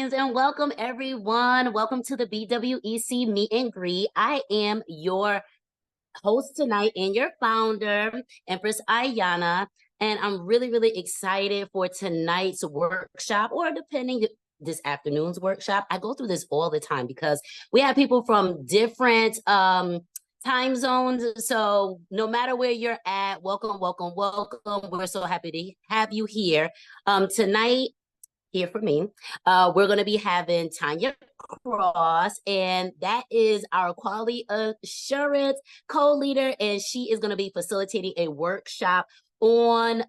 Greetings and welcome, everyone. Welcome to the BWEC Meet and Greet. I am your host tonight and your founder, Empress Ayana, and I'm really excited for tonight's workshop, or depending this afternoon's workshop. I go through this all the time because we have people from different time zones. So no matter where you're at, welcome. We're so happy to have you here. Tonight, here for me. We're going to be having Tonya Cross, and that is our quality assurance co-leader, and she is going to be facilitating a workshop on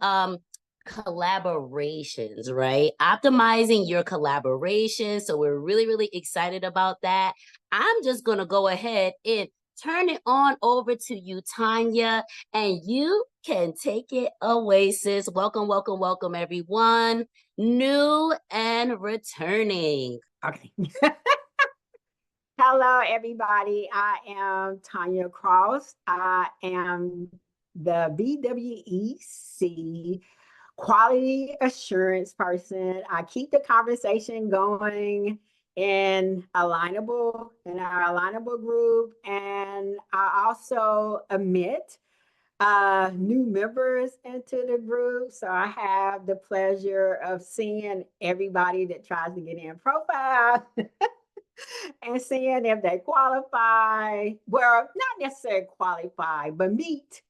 collaborations, right? Optimizing your collaboration. So we're really excited about that. I'm just going to go ahead and turn it on over to you, Tonya, and you can take it away, sis. Welcome, everyone. New and returning. Okay. Hello, everybody. I am Tonya Cross. I am the BWEC quality assurance person. I keep the conversation going in our alignable group, and I also admit new members into the group. So I have the pleasure of seeing everybody that tries to get in profile and seeing if they qualify. Well, not necessarily qualify, but meet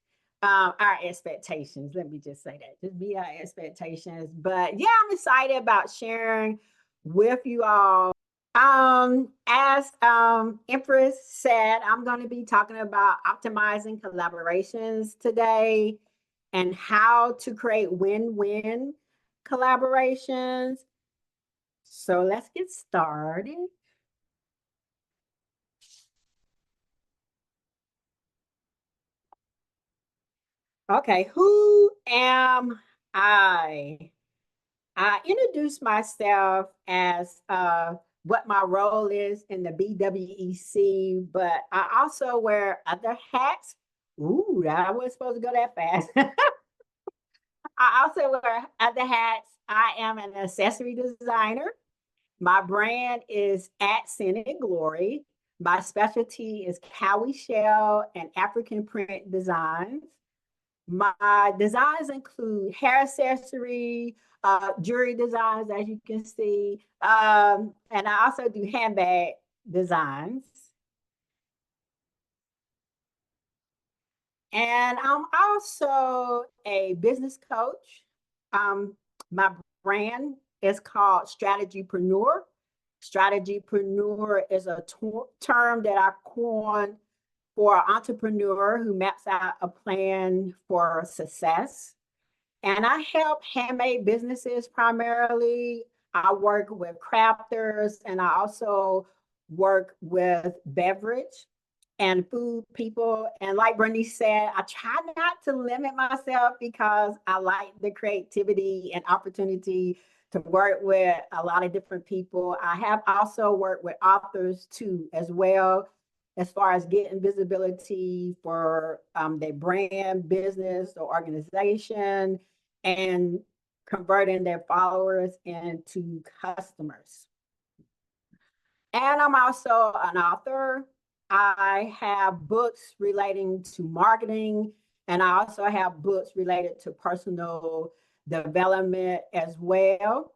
our expectations. Let me just say that. Just meet our expectations. But yeah, I'm excited about sharing with you all. As Empress said, I'm going to be talking about optimizing collaborations today and how to create win-win collaborations. So let's get started. Okay, who am I? I introduced myself as what my role is in the BWEC, but I also wear other hats. Ooh, I wasn't supposed to go that fast. I also wear other hats. I am an accessory designer. My brand is at Scenic Glory. My specialty is Cowie shell and African print designs. My designs include hair accessory, jewelry designs, as you can see, and I also do handbag designs. And I'm also a business coach. My brand is called Strategypreneur. Strategypreneur is a term that I coined for an entrepreneur who maps out a plan for success. And I help handmade businesses primarily. I work with crafters, and I also work with beverage and food people. And like Bernice said, I try not to limit myself because I like the creativity and opportunity to work with a lot of different people. I have also worked with authors too, as well, as far as getting visibility for their brand, business, or organization, and converting their followers into customers. And I'm also an author. I have books relating to marketing, and I also have books related to personal development as well.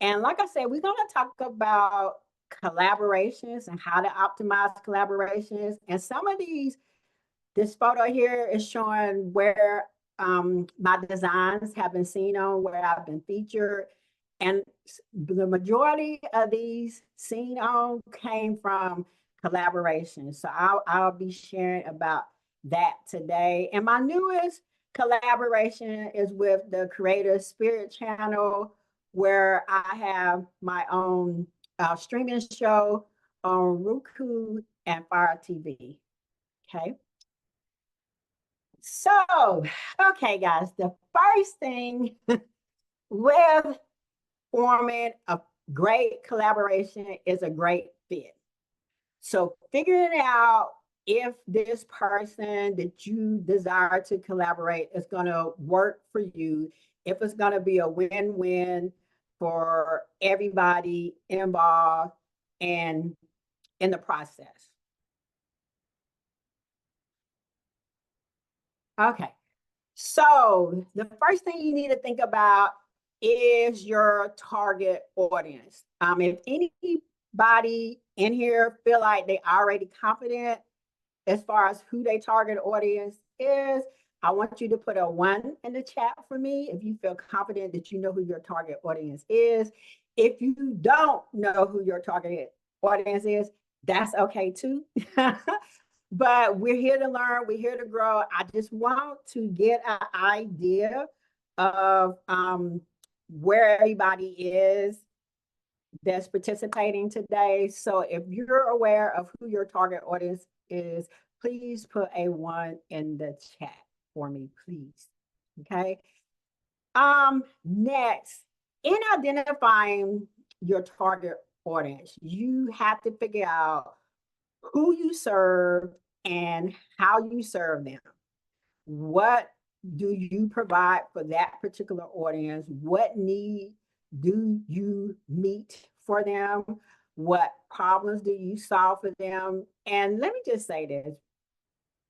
And like I said, we're going to talk about collaborations and how to optimize collaborations. And some of this photo here is showing where my designs have been seen on, where I've been featured. And the majority of these seen on came from collaborations. So I'll be sharing about that today. And my newest collaboration is with the Creator Spirit channel, where I have my own streaming show on Roku and Fire TV. Okay. So, okay, guys, the first thing with forming a great collaboration is a great fit. So figuring out if this person that you desire to collaborate is going to work for you, if it's going to be a win-win for everybody involved and in the process. Okay, so the first thing you need to think about is your target audience. If anybody in here feel like they already confident as far as who their target audience is, I want you to put a 1 in the chat for me if you feel confident that you know who your target audience is. If you don't know who your target audience is, that's okay too. But we're here to learn, we're here to grow. I just want to get an idea of where everybody is that's participating today. So if you're aware of who your target audience is, please put a 1 in the chat for me, please. Okay. Next, in identifying your target audience, you have to figure out who you serve and how you serve them. What do you provide for that particular audience? What need do you meet for them? What problems do you solve for them? And let me just say this.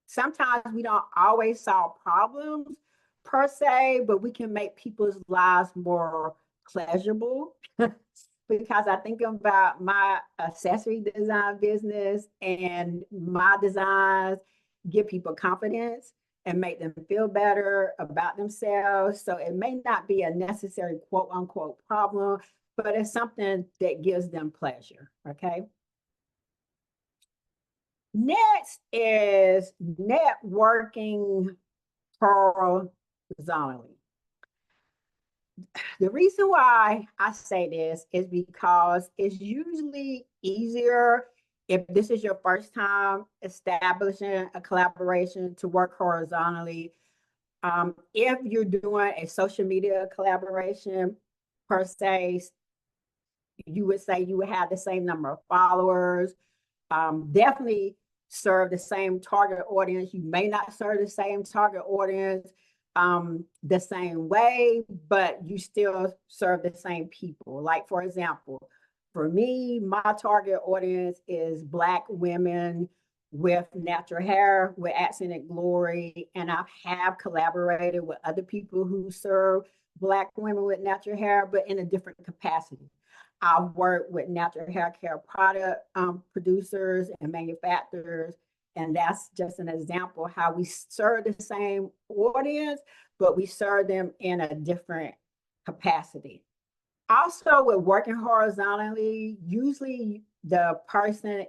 Sometimes we don't always solve problems per se, but we can make people's lives more pleasurable. Because I think about my accessory design business, and my designs give people confidence and make them feel better about themselves. So it may not be a necessary quote unquote problem, but it's something that gives them pleasure. Okay. Next is networking horizontally. The reason why I say this is because it's usually easier if this is your first time establishing a collaboration to work horizontally. If you're doing a social media collaboration per se, you would say you would have the same number of followers, definitely serve the same target audience. You may not serve the same target audience the same way, but you still serve the same people. Like, for example, for me, my target audience is Black women with natural hair, with accented glory, and I have collaborated with other people who serve Black women with natural hair, but in a different capacity. I've worked with natural hair care product producers and manufacturers, and that's just an example how we serve the same audience, but we serve them in a different capacity. Also, with working horizontally, usually the person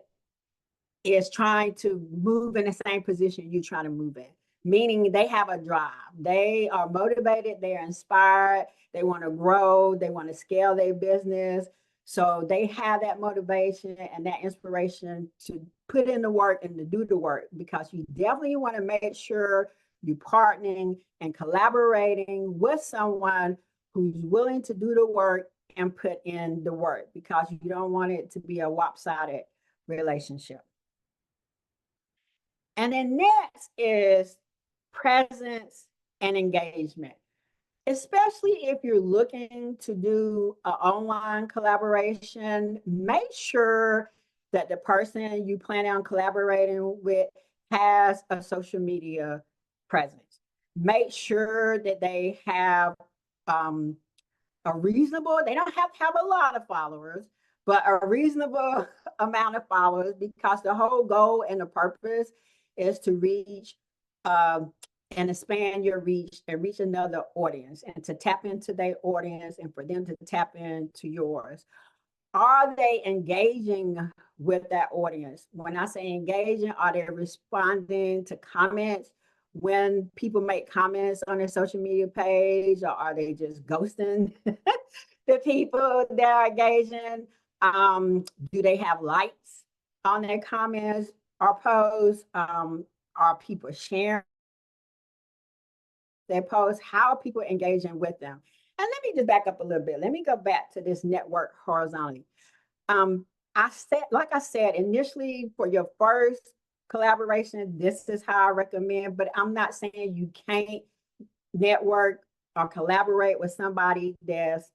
is trying to move in the same position you're trying to move in, meaning they have a drive. They are motivated, they're inspired, they want to grow, they want to scale their business. So they have that motivation and that inspiration to put in the work and to do the work, because you definitely want to make sure you're partnering and collaborating with someone who's willing to do the work and put in the work, because you don't want it to be a lopsided relationship. And then next is presence and engagement. Especially if you're looking to do an online collaboration, make sure that the person you plan on collaborating with has a social media presence. Make sure that they have a reasonable, they don't have to have a lot of followers, but a reasonable amount of followers, because the whole goal and the purpose is to reach and expand your reach and reach another audience, and to tap into their audience and for them to tap into yours. Are they engaging with that audience? When I say engaging, are they responding to comments when people make comments on their social media page, or are they just ghosting the people that are engaging? Do they have likes on their comments or posts? Are people sharing their posts? How are people engaging with them? And let me just back up a little bit. Let me go back to this network horizontally. Like I said, initially for your first collaboration, this is how I recommend, but I'm not saying you can't network or collaborate with somebody that's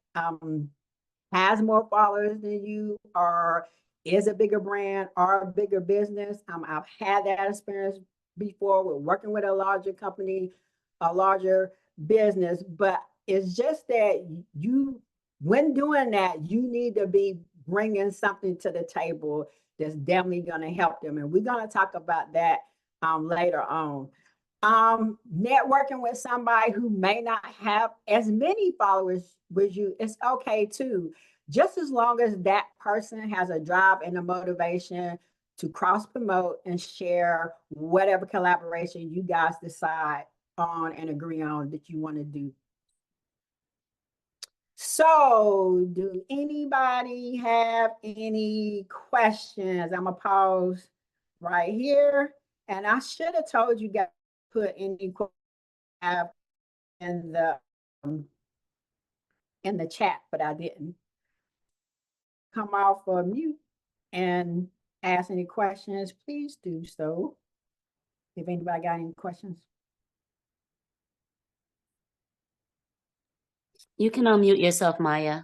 has more followers than you, or is a bigger brand or a bigger business. I've had that experience before with working with a larger company, a larger business, but it's just that you, when doing that, you need to be bringing something to the table that's definitely going to help them. And we're going to talk about that later on. Networking with somebody who may not have as many followers with you, it's okay too. Just as long as that person has a drive and a motivation to cross promote and share whatever collaboration you guys decide on and agree on that you want to do. So, do anybody have any questions? I'm gonna pause right here, and I should have told you guys to put any questions in the chat, but I didn't. Come off of mute and ask any questions, please do so. If anybody got any questions. You can unmute yourself, Maya.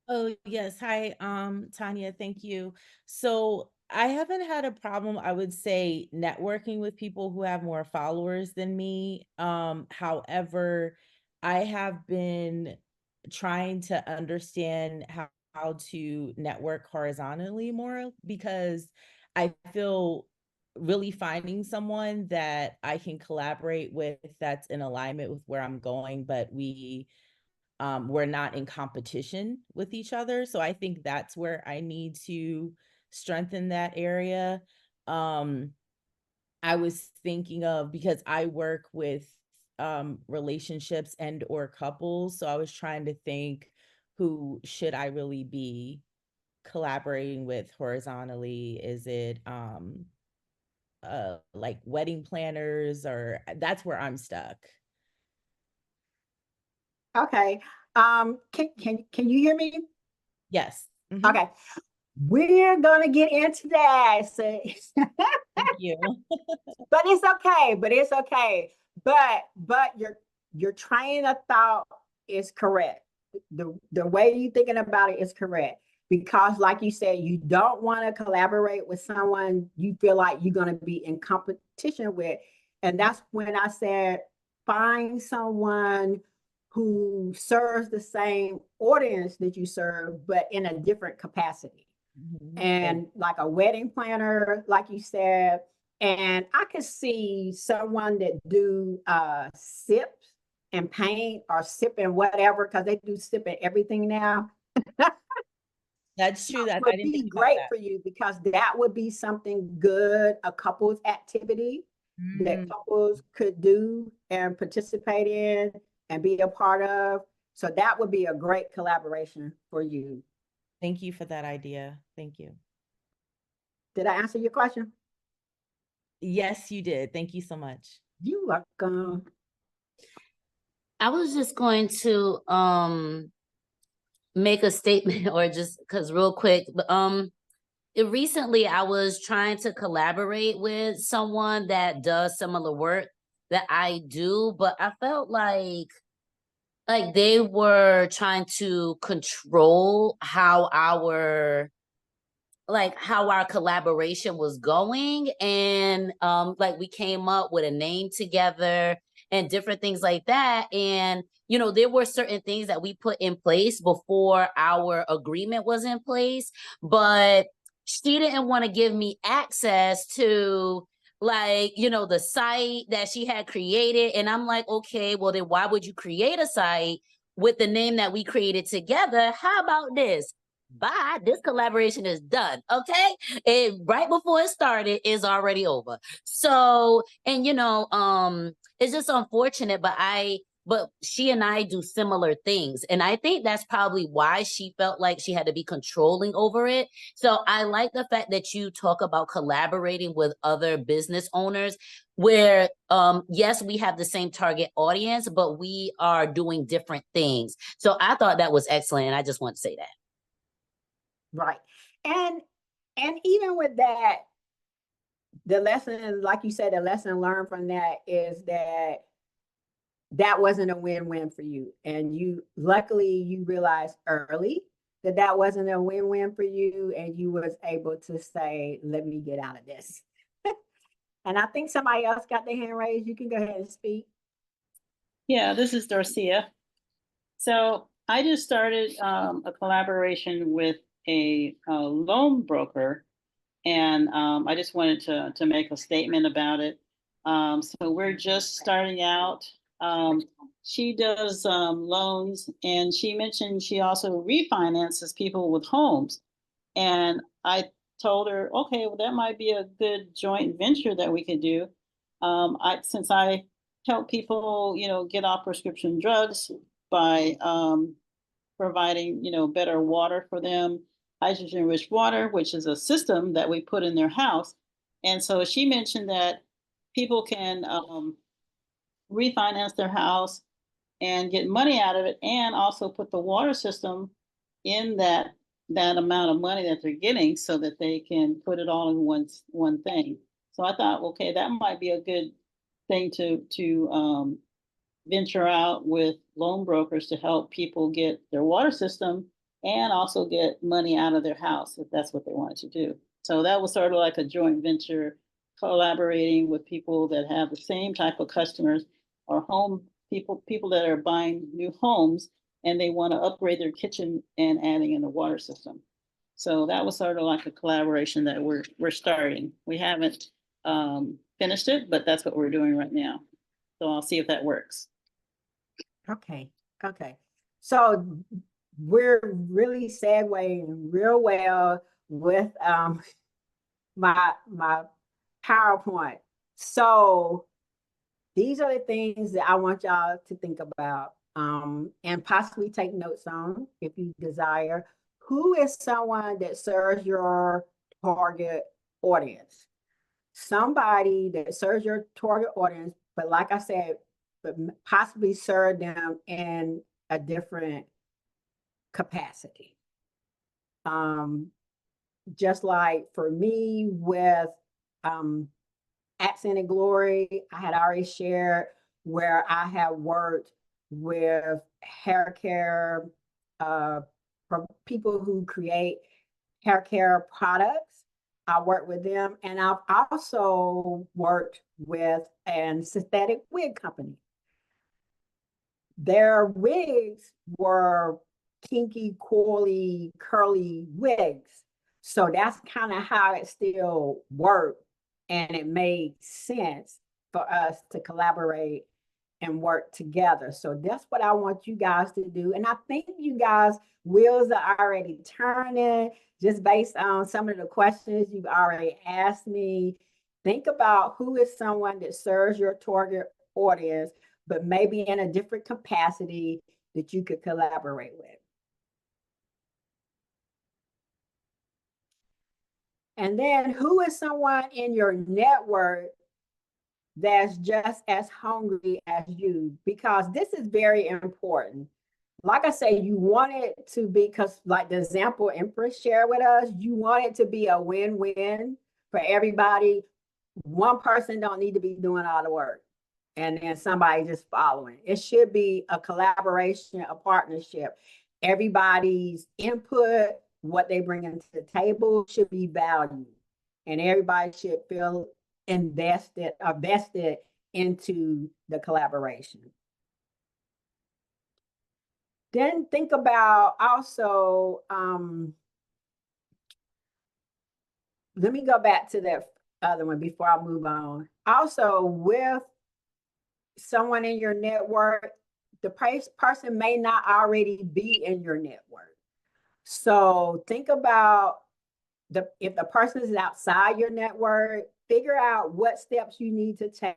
Oh, yes. Hi, Tonya, thank you. So I haven't had a problem, I would say, networking with people who have more followers than me. However, I have been trying to understand how to network horizontally more, because I feel really finding someone that I can collaborate with that's in alignment with where I'm going, but we're not in competition with each other. So I think that's where I need to strengthen that area. I was thinking of, because I work with relationships and or couples, so I was trying to think, who should I really be collaborating with horizontally? Is it like wedding planners, or that's where I'm stuck. Okay. Can you hear me? Yes. Mm-hmm. Okay. We're gonna get into that. So Thank you. but it's okay. But it's okay. But your train of thought is correct. The way you're thinking about it is correct. Because like you said, you don't want to collaborate with someone you feel like you're going to be in competition with. And that's when I said, find someone who serves the same audience that you serve, but in a different capacity. Mm-hmm. And like a wedding planner, like you said, and I could see someone that do sip and paint or sip and whatever, because they do sip and everything now. That's true. That would be great for you, because that would be something good, a couple's activity that couples could do and participate in and be a part of. So that would be a great collaboration for you. Thank you for that idea. Thank you. Did I answer your question? Yes, you did. Thank you so much. You're welcome. I was just going to make a statement, or just because real quick, but recently I was trying to collaborate with someone that does similar work that I do, but I felt like they were trying to control how our collaboration was going, and like we came up with a name together and different things like that. And there were certain things that we put in place before our agreement was in place, but she didn't want to give me access to the site that she had created. And I'm like, okay, well then why would you create a site with the name that we created together? How about this? Bye, this collaboration is done. Okay, it right before it started is already over. So, and it's just unfortunate, but she and I do similar things, and I think that's probably why she felt like she had to be controlling over it. So I like the fact that you talk about collaborating with other business owners where yes, we have the same target audience, but we are doing different things. So I thought that was excellent, and I just want to say that. Right. And even with that, the lesson, like you said, the lesson learned from that is that wasn't a win-win for you. And luckily you realized early that wasn't a win-win for you and you was able to say, let me get out of this? And I think somebody else got their hand raised. You can go ahead and speak. Yeah, this is Dorcia. So I just started a collaboration with a loan broker, and I just wanted to make a statement about it. So we're just starting out. She does loans, and she mentioned she also refinances people with homes. And I told her, okay, well, that might be a good joint venture that we could do. Since I help people, get off prescription drugs by providing, better water for them, hydrogen-rich water, which is a system that we put in their house. And so she mentioned that people can refinance their house and get money out of it, and also put the water system in that amount of money that they're getting, so that they can put it all in one thing. So I thought, okay, that might be a good thing to venture out with loan brokers to help people get their water system and also get money out of their house if that's what they wanted to do. So that was sort of like a joint venture, collaborating with people that have the same type of customers, or home people that are buying new homes and they want to upgrade their kitchen and adding in a water system. So that was sort of like a collaboration that we're starting. We haven't finished it, but that's what we're doing right now. So I'll see if that works. Okay. So we're really segueing real well with my PowerPoint. So these are the things that I want y'all to think about and possibly take notes on if you desire. Who is someone that serves your target audience? Somebody that serves your target audience, but like I said, but possibly serve them in a different capacity. Just like for me with Accent and Glory, I had already shared where I have worked with hair care, for people who create hair care products. I work with them, and I've also worked with an synthetic wig company. Their wigs were kinky, coily, curly wigs. So that's kind of how it still worked. And it made sense for us to collaborate and work together. So that's what I want you guys to do. And I think you guys, wheels are already turning just based on some of the questions you've already asked me. Think about who is someone that serves your target audience, but maybe in a different capacity that you could collaborate with. And then who is someone in your network that's just as hungry as you? Because this is very important. Like I say, you want it to be, because like the example Empress shared with us, you want it to be a win-win for everybody. One person don't need to be doing all the work and then somebody just following. It should be a collaboration, a partnership. Everybody's input, what they bring into the table should be valued, and everybody should feel invested into the collaboration. Then think about also, let me go back to that other one before I move on. Also, with someone in your network, the person may not already be in your network. So think about if the person is outside your network, figure out what steps you need to take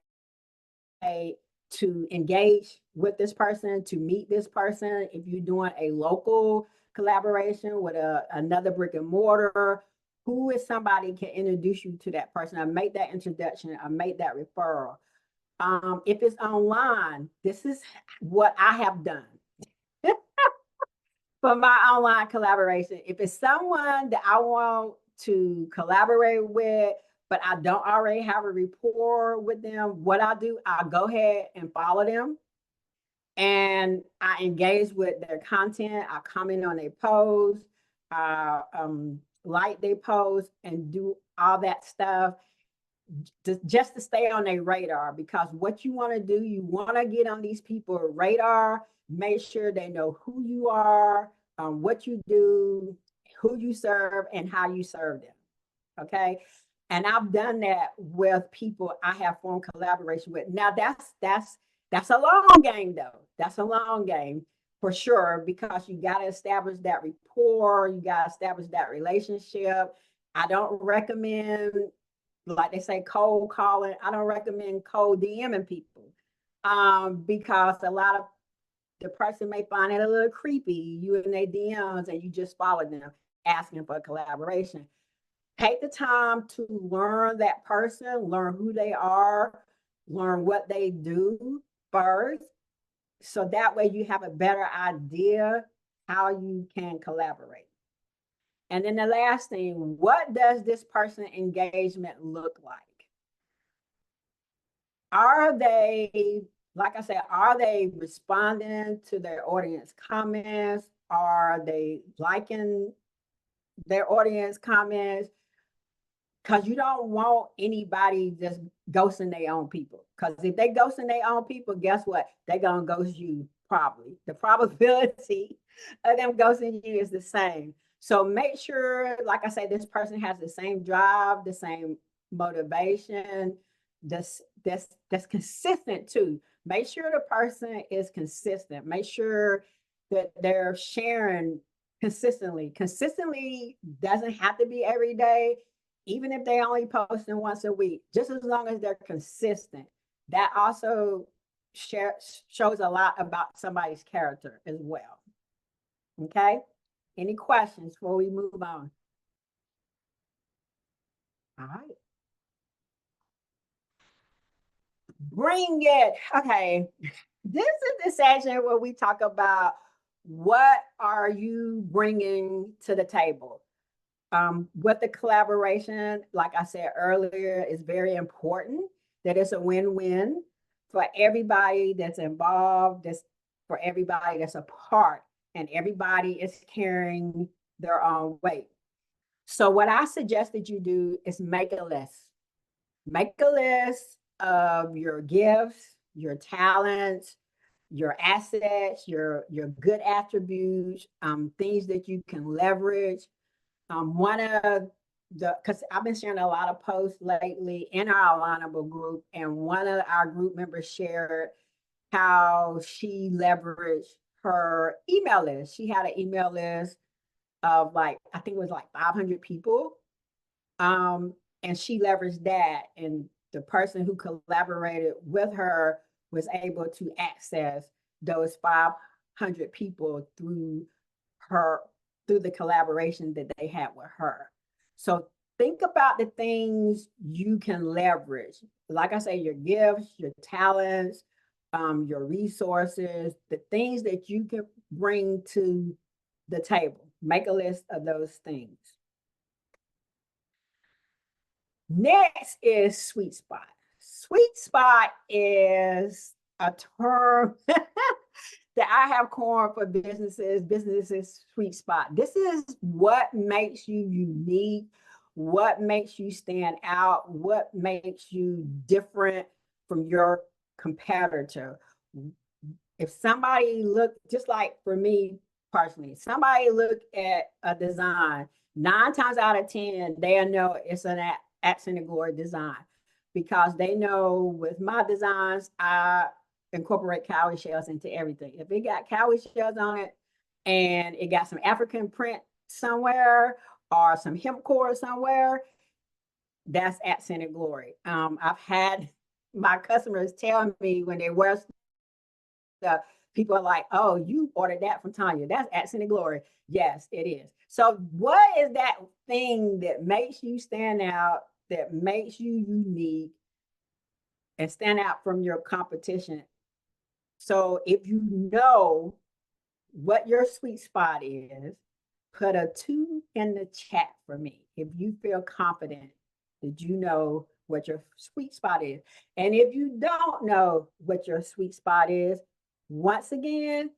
to engage with this person, to meet this person. If you're doing a local collaboration with another brick and mortar, who is somebody can introduce you to that person? I make that introduction, I make that referral. If it's online, this is what I have done for my online collaboration. If it's someone that I want to collaborate with, but I don't already have a rapport with them, what I do, I'll go ahead and follow them. And I engage with their content. I comment on their posts. like their posts and do all that stuff just to stay on their radar. Because what you want to do, you want to get on these people's radar, make sure they know who you are, what you do, who you serve, and how you serve them. Okay. And I've done that with people I have formed collaboration with. Now that's a long game though. That's a long game for sure, because you got to establish that rapport, you got to establish that relationship. I don't recommend, like they say, cold calling. I don't recommend cold DMing people, because a lot of the person may find it a little creepy, you in their DMs, and you just follow them asking for collaboration. Take the time to learn that person, learn who they are, learn what they do first, so that way you have a better idea how you can collaborate. And then the last thing, what does this person engagement look like? Are they, like I said, are they responding to their audience comments? Are they liking their audience comments? Because you don't want anybody just ghosting their own people. Because if they ghosting their own people, guess what? They're going to ghost you probably. The probability of them ghosting you is the same. So make sure, like I say, this person has the same drive, the same motivation, that's consistent too. Make sure the person is consistent. Make sure that they're sharing consistently. Consistently doesn't have to be every day, even if they only posting once a week, just as long as they're consistent. That also shows a lot about somebody's character as well. Okay? Any questions before we move on? All right. Bring it. Okay. This is the section where we talk about what are you bringing to the table. With the collaboration, like I said earlier, is very important that it's a win-win for everybody that's involved, for everybody that's a part, and everybody is carrying their own weight. So what I suggested you do is make a list. Make a list of your gifts, your talents, your assets, your good attributes, things that you can leverage. One of because I've been sharing a lot of posts lately in our alignable group, and one of our group members shared how she leveraged her email list. She had an email list of like, I think it was like 500 people. And she leveraged that, and the person who collaborated with her was able to access those 500 people through the collaboration that they had with her. So think about the things you can leverage. Like I say, your gifts, your talents, your resources, the things that you can bring to the table. Make a list of those things. Next is sweet spot. Sweet spot is a term that I have coined for businesses sweet spot. This is what makes you unique, what makes you stand out, what makes you different from your competitor. If somebody look, just like for me personally, somebody look at a design, 9 times out of 10, they'll know it's an Accent and Glory design, because they know with my designs, I incorporate cowrie shells into everything. If it got cowrie shells on it and it got some African print somewhere or some hemp cord somewhere, that's Accent and Glory. I've had my customers tell me when they wear stuff, people are like, oh, you ordered that from Tonya. That's Accent and Glory. Yes, it is. So what is that thing that makes you stand out, that makes you unique and stand out from your competition? So if you know what your sweet spot is, put a 2 in the chat for me if you feel confident that you know what your sweet spot is. And if you don't know what your sweet spot is, once again,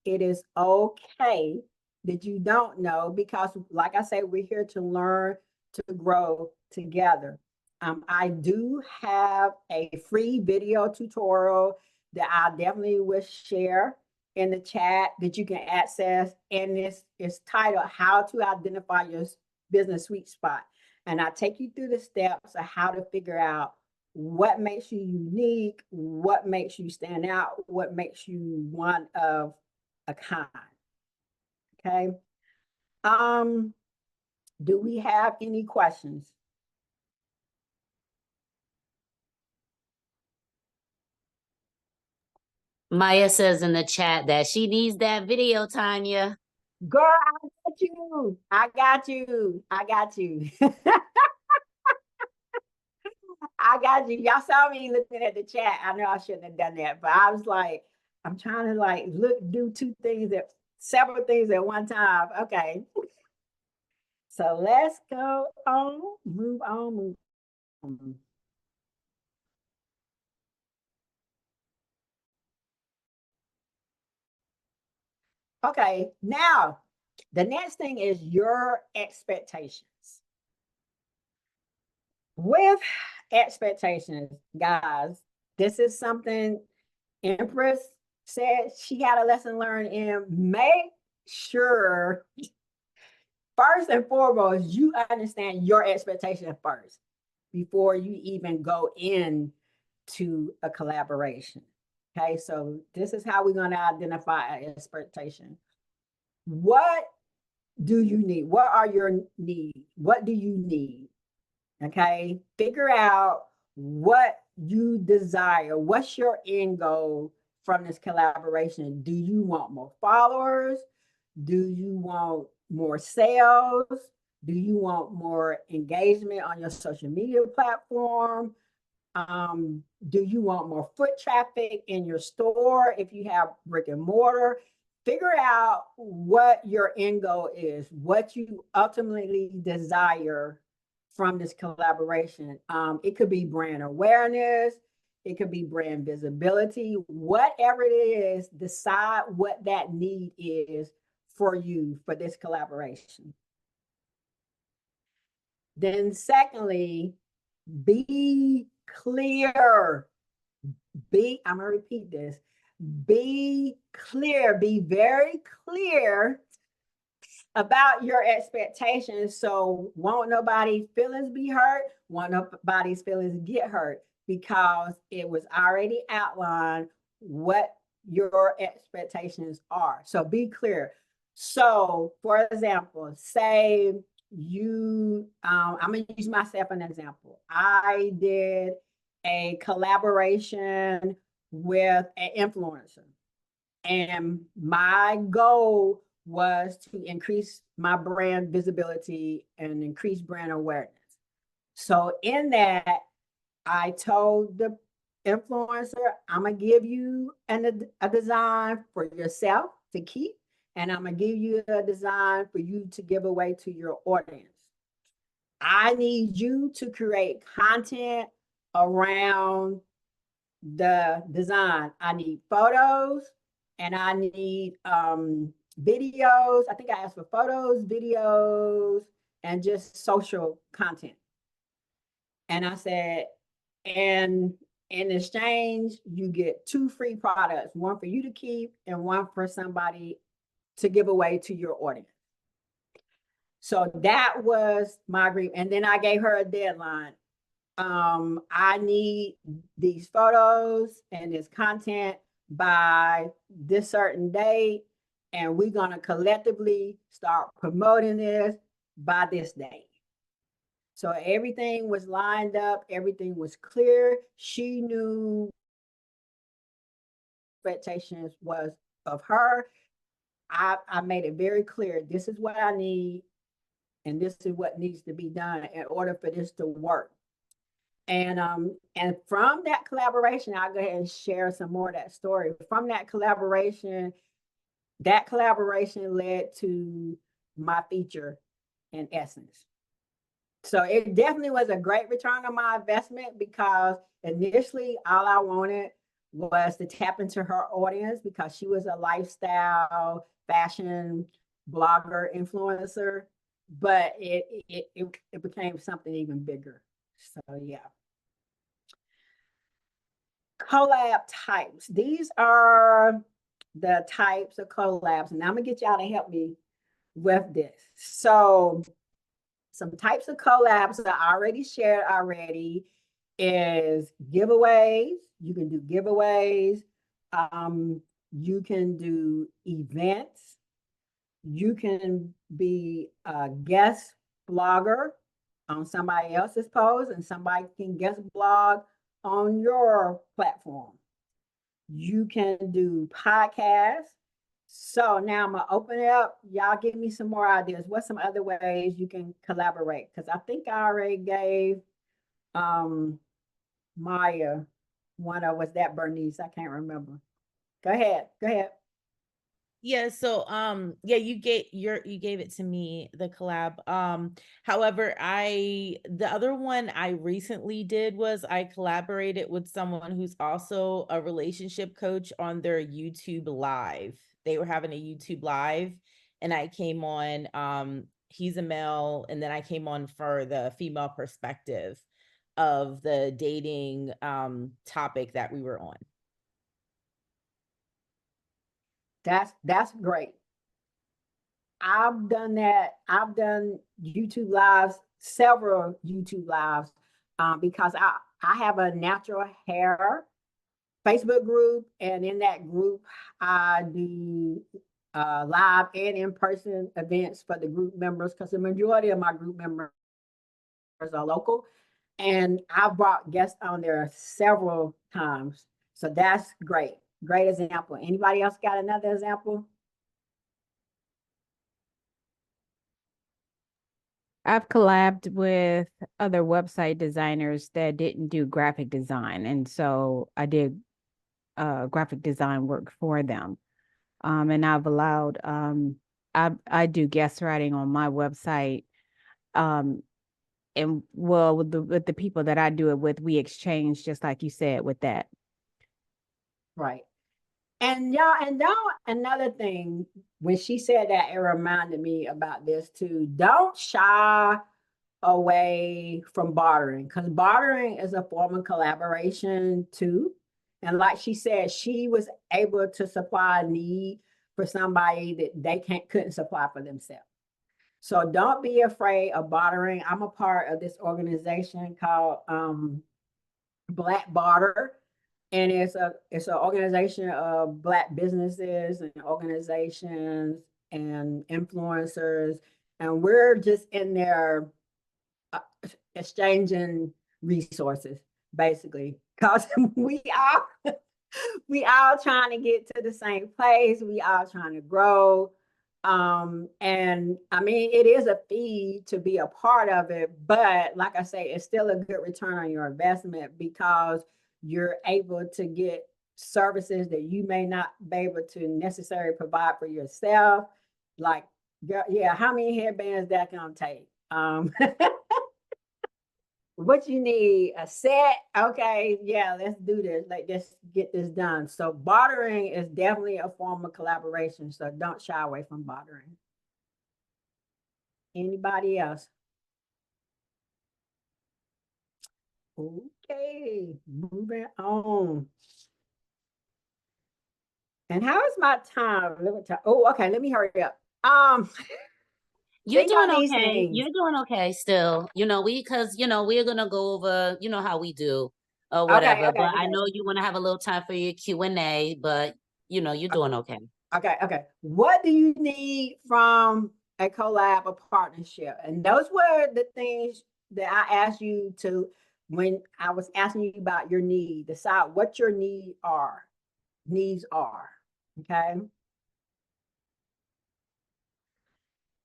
it is okay that you don't know, because like I say, we're here to learn, to grow together. I do have a free video tutorial that I definitely will share in the chat that you can access. And this is titled How to Identify Your Business Sweet Spot. And I take you through the steps of how to figure out what makes you unique, what makes you stand out, what makes you one of a kind. Okay. Do we have any questions? Maya says in the chat that she needs that video, Tonya. Girl, I got you. I got you. I got you. I got you. Y'all saw me looking at the chat. I know I shouldn't have done that, but I was like, I'm trying to like do several things at one time. Okay. So let's go on, move on, move on. Okay, now the next thing is your expectations. With expectations, guys, this is something Empress said she had a lesson learned in. Make sure, first and foremost, you understand your expectations first before you even go into a collaboration. Okay, so this is how we're going to identify an expectation. What do you need? What are your needs? What do you need? Okay, figure out what you desire. What's your end goal from this collaboration? Do you want more followers? Do you want more sales? Do you want more engagement on your social media platform? Do you want more foot traffic in your store if you have brick and mortar? Figure out what your end goal is, what you ultimately desire from this collaboration. It could be brand awareness, it could be brand visibility, whatever it is, decide what that need is for you for this collaboration. Then secondly, be clear. I'm gonna repeat this. Be clear, be very clear about your expectations. So won't nobody's feelings be hurt, won't nobody's feelings get hurt, because it was already outlined what your expectations are. So be clear. So for example, say you, I'm gonna use myself as an example. I did a collaboration with an influencer, and my goal was to increase my brand visibility and increase brand awareness. So in that, I told the influencer, I'm gonna give you a design for yourself to keep, and I'm gonna give you a design for you to give away to your audience. I need you to create content around the design. I need photos and I need videos. I think I asked for photos, videos, and just social content. And I said, and in exchange, you get 2 free products, one for you to keep and one for somebody to give away to your audience. So that was my agreement. And then I gave her a deadline. I need these photos and this content by this certain date, and we're going to collectively start promoting this by this date. So everything was lined up, everything was clear. She knew expectations was of her. I made it very clear, this is what I need, and this is what needs to be done in order for this to work. And from that collaboration, I'll go ahead and share some more of that story. From that collaboration led to my feature in Essence. So it definitely was a great return on my investment, because initially all I wanted was to tap into her audience, because she was a lifestyle fashion blogger influencer, but it became something even bigger. So yeah. Collab types. These are the types of collabs, and I'm gonna get y'all to help me with this. So some types of collabs that I already shared already is giveaways. You can do giveaways. You can do events. You can be a guest blogger on somebody else's post, and somebody can guest blog on your platform. You can do podcasts. So now I'm gonna open it up. Y'all give me some more ideas. What's some other ways you can collaborate? Because I think I already gave Maya one, or was that Bernice? I can't remember. Go ahead. Go ahead. Yeah, so yeah, you gave it to me, the collab. However, the other one I recently did was I collaborated with someone who's also a relationship coach on their YouTube live. They were having a YouTube live and I came on, he's a male, and then I came on for the female perspective of the dating topic that we were on. That's great. I've done that. I've done YouTube lives, several YouTube lives, because I have a natural hair Facebook group, and in that group, I do live and in-person events for the group members, because the majority of my group members are local, and I've brought guests on there several times. So that's great. Great example. Anybody else got another example? I've collabed with other website designers that didn't do graphic design. And so I did graphic design work for them. And I've allowed, I do guest writing on my website. And well, with the people that I do it with, we exchange, just like you said, with that. Right. And y'all, and another thing, when she said that, it reminded me about this too. Don't shy away from bartering, because bartering is a form of collaboration too. And like she said, she was able to supply a need for somebody that they couldn't supply for themselves. So don't be afraid of bartering. I'm a part of this organization called Black Barter, and it's an organization of Black businesses and organizations and influencers, and we're just in there exchanging resources, basically, because we all trying to get to the same place. We all trying to grow. And I mean, it is a fee to be a part of it, but like I say, it's still a good return on your investment, because you're able to get services that you may not be able to necessarily provide for yourself. Like, yeah, how many headbands that gonna take? What you need, a set? Okay, yeah, let's do this. Like, let's get this done. So bartering is definitely a form of collaboration. So don't shy away from bartering. Anybody else? Okay, moving on. And how is my time? Oh, okay, let me hurry up. You're Think on doing these okay. things. You're doing okay still. Because we're gonna go over, how we do or Okay, whatever. okay, But I okay. know you want to have a little time for your Q&A, but you're doing okay. Okay. What do you need from a collab or partnership? And those were the things that I asked you to, when I was asking you about your need, decide what your needs are. Okay.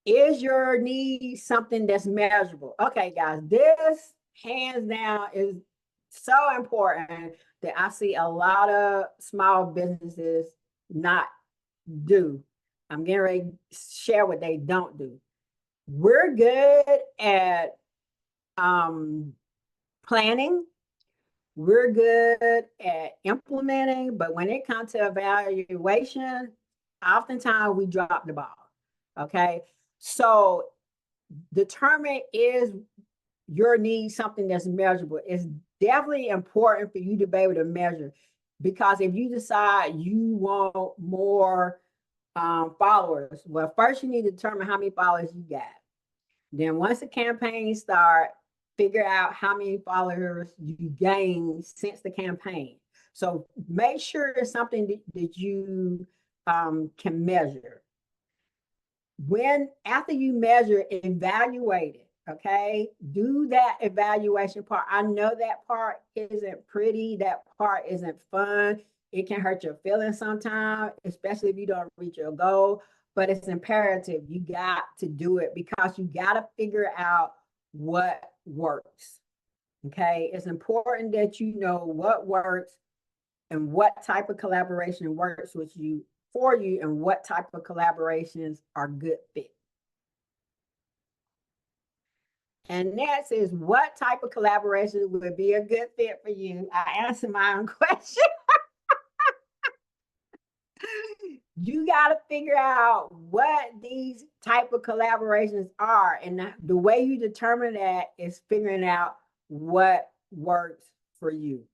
Is your need something that's measurable? Okay, guys, this hands down is so important that I see a lot of small businesses not do. I'm getting ready to share what they don't do. We're good at planning. We're good at implementing, but when it comes to evaluation, oftentimes we drop the ball. Okay. So determine, is your need something that's measurable? It's definitely important for you to be able to measure, because if you decide you want more followers, well, first you need to determine how many followers you got. Then once the campaign start, figure out how many followers you gained since the campaign. So make sure it's something that you can measure. After you measure, evaluate it. Okay, do that evaluation part. I know that part isn't pretty, that part isn't fun. It can hurt your feelings sometimes, especially if you don't reach your goal, but it's imperative. You got to do it, because you got to figure out what works. Okay, it's important that you know what works and what type of collaboration works with you, for you, and what type of collaborations are good fit. And next is, what type of collaboration would be a good fit for you? I answered my own question. You got to figure out what these type of collaborations are. And the way you determine that is figuring out what works for you.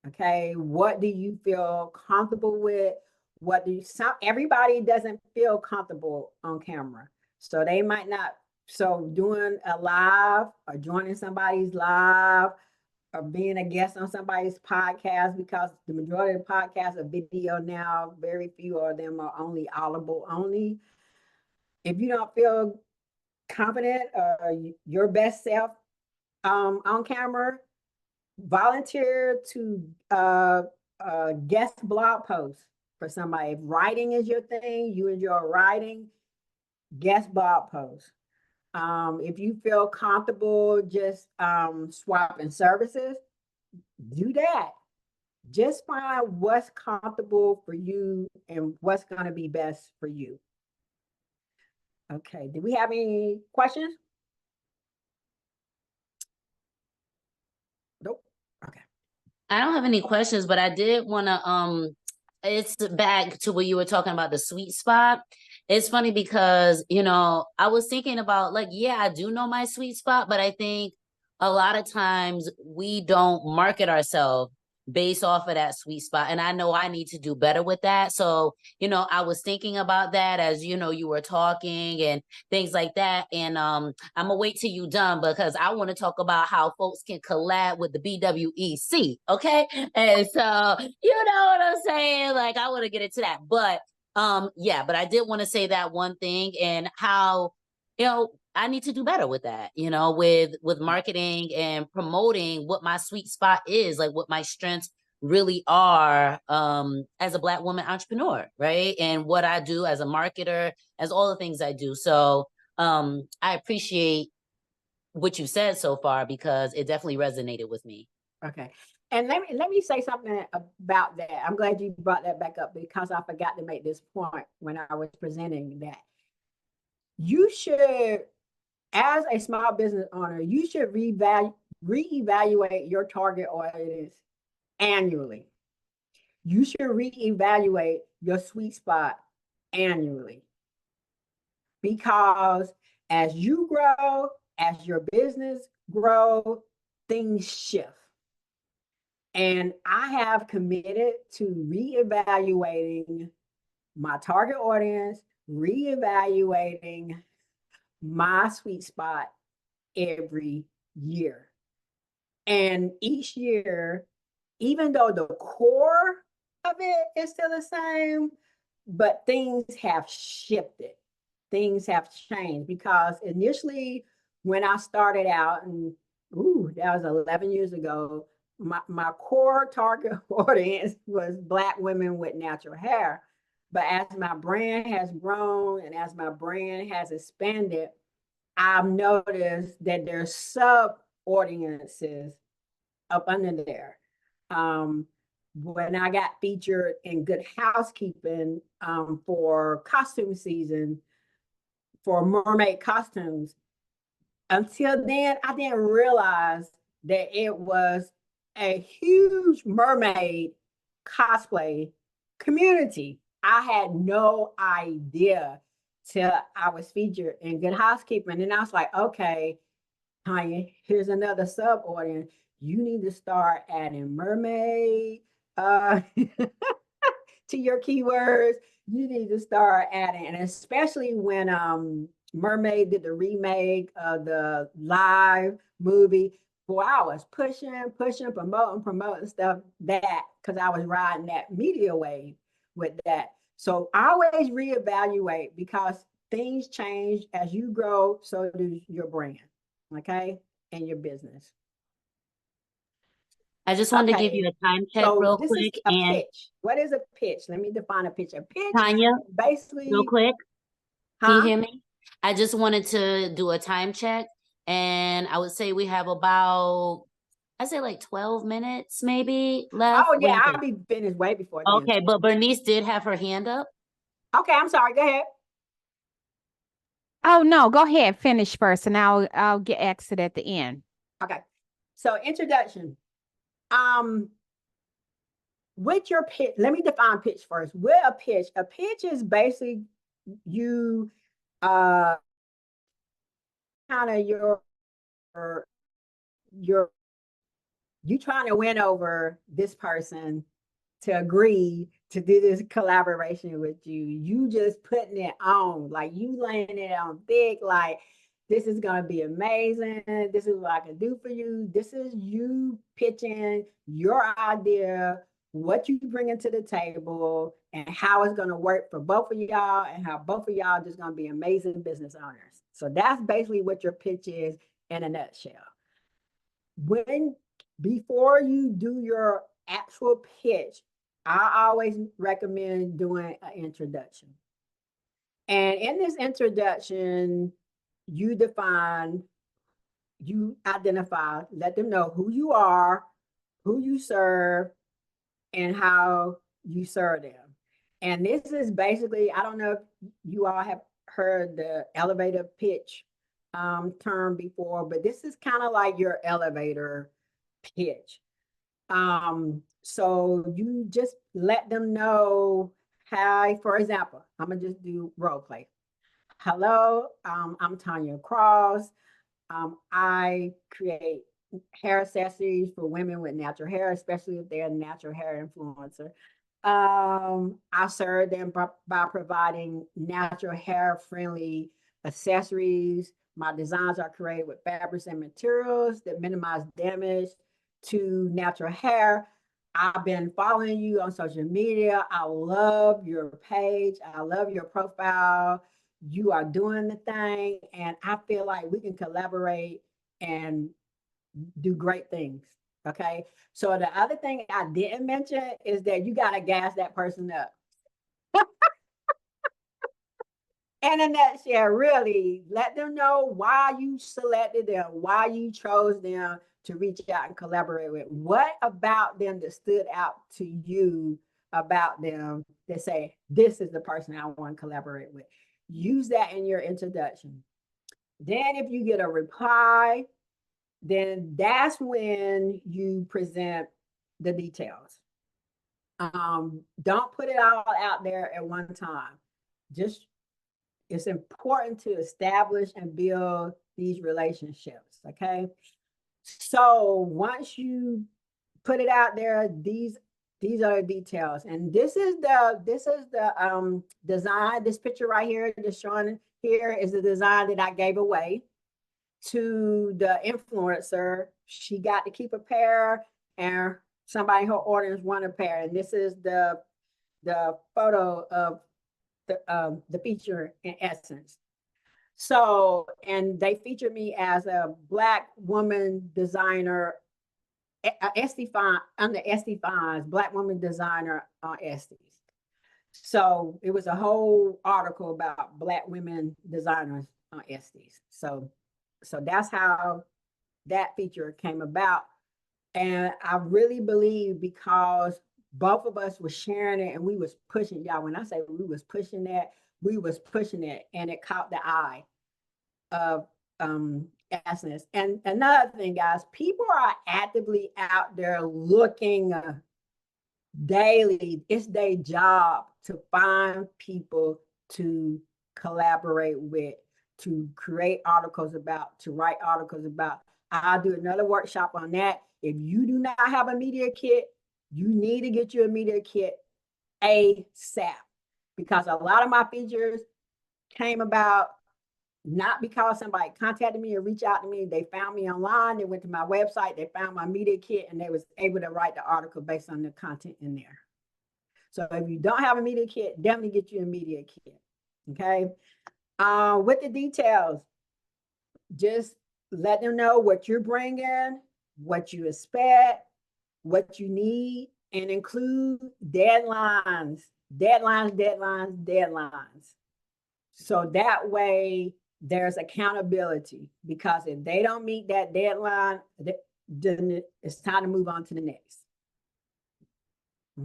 Okay. What do you feel comfortable with? Everybody doesn't feel comfortable on camera. So they might not. So doing a live or joining somebody's live or being a guest on somebody's podcast, because the majority of podcasts are video now, very few of them are only audible only. If you don't feel confident or your best self on camera, volunteer to guest blog posts for somebody. If writing is your thing, you enjoy writing, guest blog posts. If you feel comfortable just swapping services, do that. Just find what's comfortable for you and what's going to be best for you. Okay, do we have any questions? Nope. Okay. I don't have any questions, but I did want to it's back to what you were talking about, the sweet spot. It's funny because, I was thinking about, like, yeah, I do know my sweet spot, but I think a lot of times we don't market ourselves based off of that sweet spot. And I know I need to do better with that. So, I was thinking about that as, you were talking and things like that. And I'm gonna wait till you done, because I want to talk about how folks can collab with the BWEC. Okay. And so, you know what I'm saying? Like, I want to get into that. But yeah, but I did want to say that one thing, and how, I need to do better with that, with marketing and promoting what my sweet spot is, like what my strengths really are as a Black woman entrepreneur, right? And what I do as a marketer, as all the things I do. So I appreciate what you said so far, because it definitely resonated with me. Okay. And let me say something about that. I'm glad you brought that back up, because I forgot to make this point when I was presenting that. You should, as a small business owner, you should reevaluate your target audience annually. You should reevaluate your sweet spot annually, because as you grow, as your business grow, things shift. And I have committed to reevaluating my target audience, reevaluating my sweet spot every year. And each year, even though the core of it is still the same, but things have shifted. Things have changed, because initially when I started out, and that was 11 years ago, my core target audience was Black women with natural hair. But as my brand has grown and as my brand has expanded, I've noticed that there's sub audiences up under there. When I got featured in Good Housekeeping for costume season, for mermaid costumes, until then, I didn't realize that it was a huge mermaid cosplay community. I had no idea. till I was featured in Good Housekeeping. And I was like, okay, Tonya, here's another sub audience. You need to start adding mermaid to your keywords. You need to start adding, and especially when Mermaid did the remake of the live movie. Boy, I was pushing, promoting stuff that because I was riding that media wave with that. So I always reevaluate because things change as you grow, so does your brand, okay, and your business. I just wanted to give Okay, you a time check so real this is quick. a And pitch. What is a pitch? Let me define a pitch. A pitch, Tonya, real basically, quick, can you huh? hear me? I just wanted to do a time check. And I would say we have about, I'd say like 12 minutes maybe left. Oh What do yeah, you I'll think? be finished way before then. Okay, but Bernice did have her hand up. Okay, I'm sorry. Go ahead. Oh no, go ahead, finish first, and I'll get exit at the end. Okay, so introduction. With your pitch, let me define pitch first. With a pitch is basically you kind of your you trying to win over this person to agree to do this collaboration with you. You just putting it on, like you laying it on thick, like this is going to be amazing. This is what I can do for you. This is you pitching your idea, what you bringing to the table, and how it's going to work for both of y'all, and how both of y'all just going to be amazing business owners. So that's basically what your pitch is in a nutshell. Before you do your actual pitch, I always recommend doing an introduction. And in this introduction, you identify, let them know who you are, who you serve, and how you serve them. And this is basically, I don't know if you all have heard the elevator pitch term before, but this is kind of like your elevator pitch. So you just let them know, hi, for example, I'm gonna just do role play. Hello, I'm Tonya Cross. I create hair accessories for women with natural hair, especially if they're a natural hair influencer. I serve them by providing natural hair friendly accessories. My designs are created with fabrics and materials that minimize damage to natural hair. I've been following you on social media. I love your page. I love your profile. You are doing the thing, and I feel like we can collaborate and do great things. Okay. So the other thing I didn't mention is that you got to gas that person up. And in that share, really let them know why you selected them, why you chose them to reach out and collaborate with. What about them that stood out to you about them that say, this is the person I want to collaborate with? Use that in your introduction. Then if you get a reply, then that's when you present the details. Don't put it all out there at one time. Just, it's important to establish and build these relationships, okay? So once you put it out there, these are the details. And this is the design. This picture right here, just showing here, is the design that I gave away to the influencer. She got to keep a pair, and somebody in her audience wanted a pair. And this is the photo of the feature in essence. So, and they featured me as a Black woman designer, under Esty Fine's Black woman designer on Estes. So it was a whole article about Black women designers on Estes. So that's how that feature came about. And I really believe because both of us were sharing it and we was pushing, y'all, when I say we was pushing that, we was pushing it, and it caught the eye of Essence. And another thing, guys, people are actively out there looking daily. It's their job to find people to collaborate with, to create articles about, to write articles about. I'll do another workshop on that. If you do not have a media kit, you need to get you a media kit ASAP, because a lot of my features came about not because somebody contacted me or reached out to me. They found me online, they went to my website, they found my media kit, and they was able to write the article based on the content in there. So if you don't have a media kit, definitely get you a media kit, okay? With the details, just let them know what you're bringing, what you expect, what you need, and include deadlines. So that way there's accountability, because if they don't meet that deadline, then it's time to move on to the next.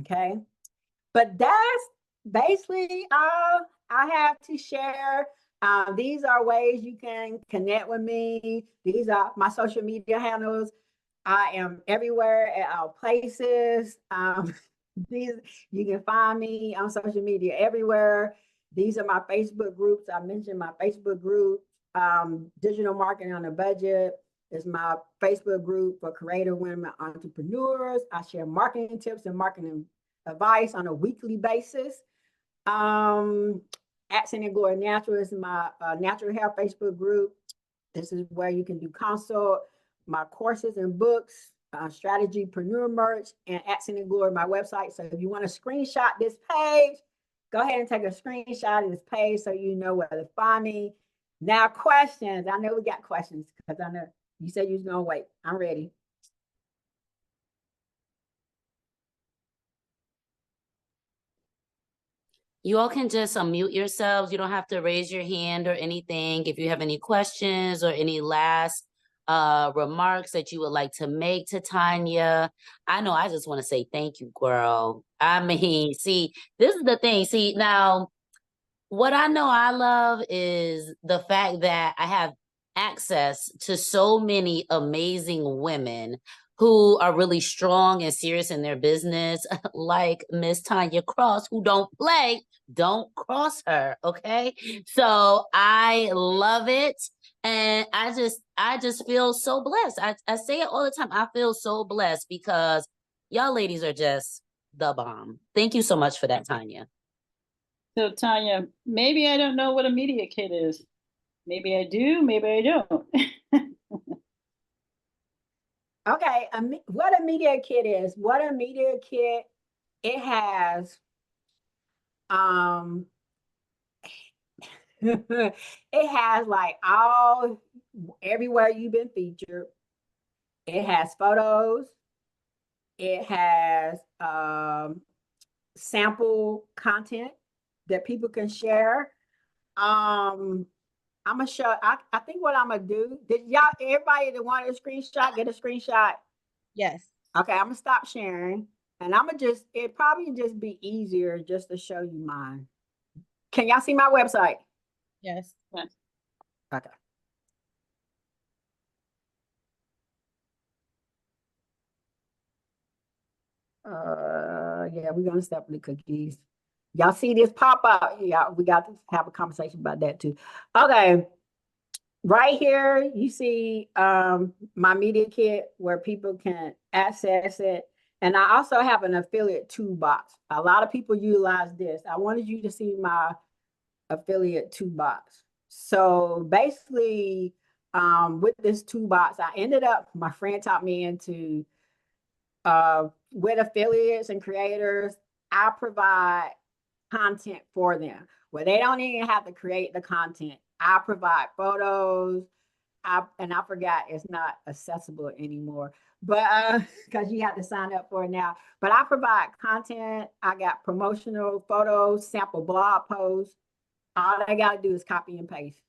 Okay. But that's basically all I have to share. These are ways you can connect with me. These are my social media handles. I am everywhere at all places. You can find me on social media everywhere. These are my Facebook groups. I mentioned my Facebook group, Digital Marketing on a Budget is my Facebook group for creative women entrepreneurs. I share marketing tips and marketing advice on a weekly basis. Accent and Glory Natural is my natural hair Facebook group. This is where you can do consult my courses and books, Strategypreneur merch, and Accent and Glory, my website. So if you want to screenshot this page, go ahead and take a screenshot of this page so you know where to find me. Now, questions. I know we got questions, because I know you said you was gonna wait. I'm ready. You all can just unmute yourselves. You don't have to raise your hand or anything. If you have any questions or any last remarks that you would like to make to Tonya, I know I just want to say thank you, girl. I mean, see, this is the thing. See, now, what I know I love is the fact that I have access to so many amazing women who are really strong and serious in their business, like Miss Tonya Cross, who don't play, don't cross her, okay? So I love it. And I just feel so blessed. I say it all the time. I feel so blessed because y'all ladies are just the bomb. Thank you so much for that, Tonya. So Tonya, maybe I don't know what a media kit is. Maybe I do, maybe I don't. Okay, what a media kit is. What a media kit, it has, it has like everywhere you've been featured. It has photos. It has sample content that people can share. I'm gonna show. I think what I'm gonna do. Did y'all, everybody that wanted a screenshot, get a screenshot? Yes. Okay, I'm gonna stop sharing, and I'm gonna just. It probably just be easier just to show you mine. Can y'all see my website? Yes. Okay. Yeah, we're gonna step with the cookies. Y'all see this pop up? Yeah, we got to have a conversation about that too. Okay. Right here, you see my media kit where people can access it. And I also have an affiliate toolbox. A lot of people utilize this. I wanted you to see my affiliate toolbox. So basically, with this toolbox, I ended up, my friend taught me into, with affiliates and creators, I provide content for them where they don't even have to create the content. I provide photos. I forgot it's not accessible anymore, but because you have to sign up for it now. But I provide content. I got promotional photos, sample blog posts. All I got to do is copy and paste.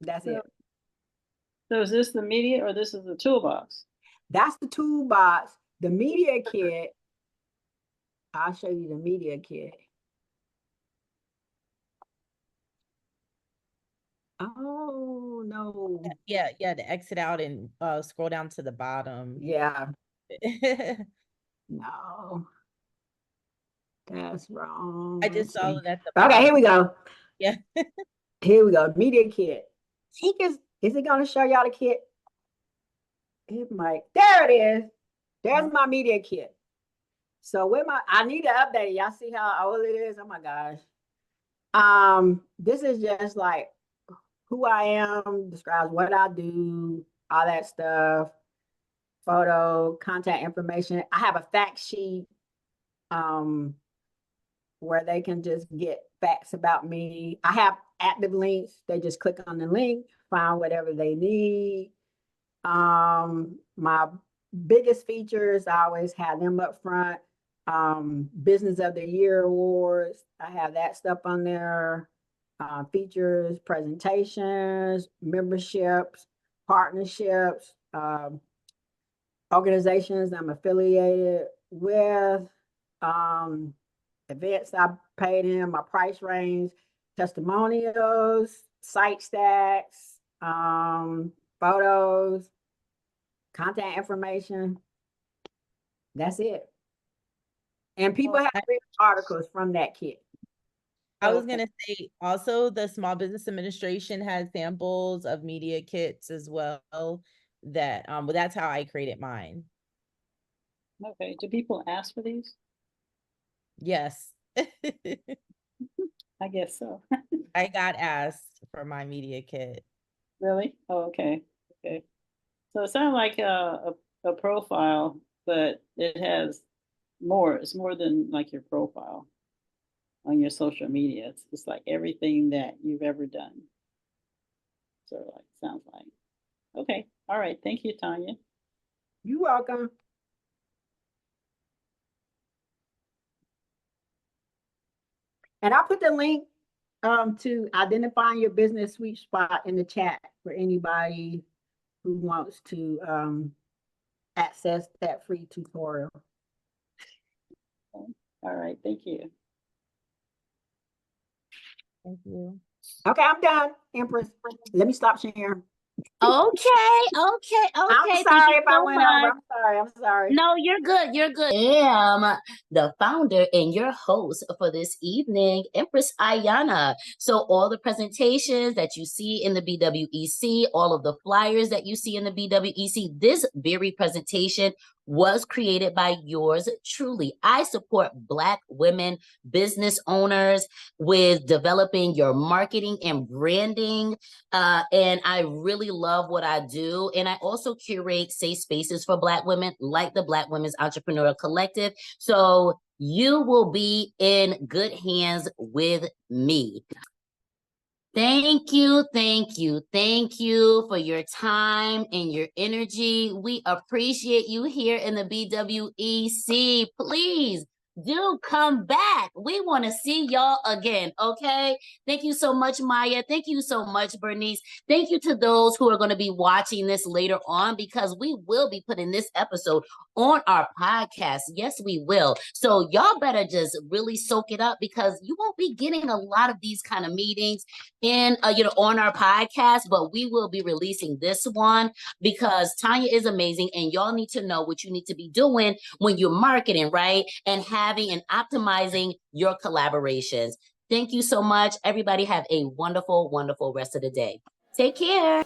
That's it. So is this the media or this is the toolbox? That's the toolbox. The media kit, I'll show you the media kit. Oh, no. Yeah, to exit out and scroll down to the bottom. Yeah. No. That's wrong. I just saw it at the Okay, here bottom. we go. Yeah. Here we go. Media kit. Is it going to show y'all the kit? It might. There it is. There's my media kit. So I need to update it. Y'all see how old it is? Oh my gosh. This is just like who I am, describes what I do, all that stuff, photo, contact information. I have a fact sheet where they can just get facts about me. I have active links. They just click on the link, find whatever they need. My biggest features, I always have them up front. Business of the Year awards, I have that stuff on there. Features, presentations, memberships, partnerships, organizations I'm affiliated with, events I paid in, my price range, testimonials, site stacks, photos, contact information. That's it. And people have written articles from that kit. I was going to say also the Small Business Administration has samples of media kits as well that, well, that's how I created mine. Okay, do people ask for these? Yes. I guess so. I got asked for my media kit. Really? Oh, okay. Okay. So it sounds like a profile, but it has more. It's more than like your profile on your social media. It's like everything that you've ever done. So like sounds like. Okay. All right. Thank you, Tonya. You're welcome. And I'll put the link to identifying your business sweet spot in the chat for anybody who wants to access that free tutorial. All right. Thank you. Thank you. Okay, I'm done, Empress. Let me stop sharing. Okay. I'm Thank sorry you if I so went much. over. I'm sorry. No, you're good. You're good. I am the founder and your host for this evening, Empress Ayana. So all the presentations that you see in the BWEC, all of the flyers that you see in the BWEC, this very presentation was created by yours truly. I support Black women business owners with developing your marketing and branding. And I really love what I do. And I also curate safe spaces for Black women like the Black Women's Entrepreneurial Collective. So you will be in good hands with me. Thank you for your time and your energy. We appreciate you here in the BWEC. Please do come back. We want to see y'all again, okay? Thank you so much, Maya. Thank you so much, Bernice. Thank you to those who are going to be watching this later on, because we will be putting this episode on our podcast. Yes, we will. So y'all better just really soak it up, because you won't be getting a lot of these kind of meetings on our podcast, but we will be releasing this one because Tonya is amazing, and y'all need to know what you need to be doing when you're marketing, right? And having and optimizing your collaborations. Thank you so much. Everybody have a wonderful, wonderful rest of the day. Take care.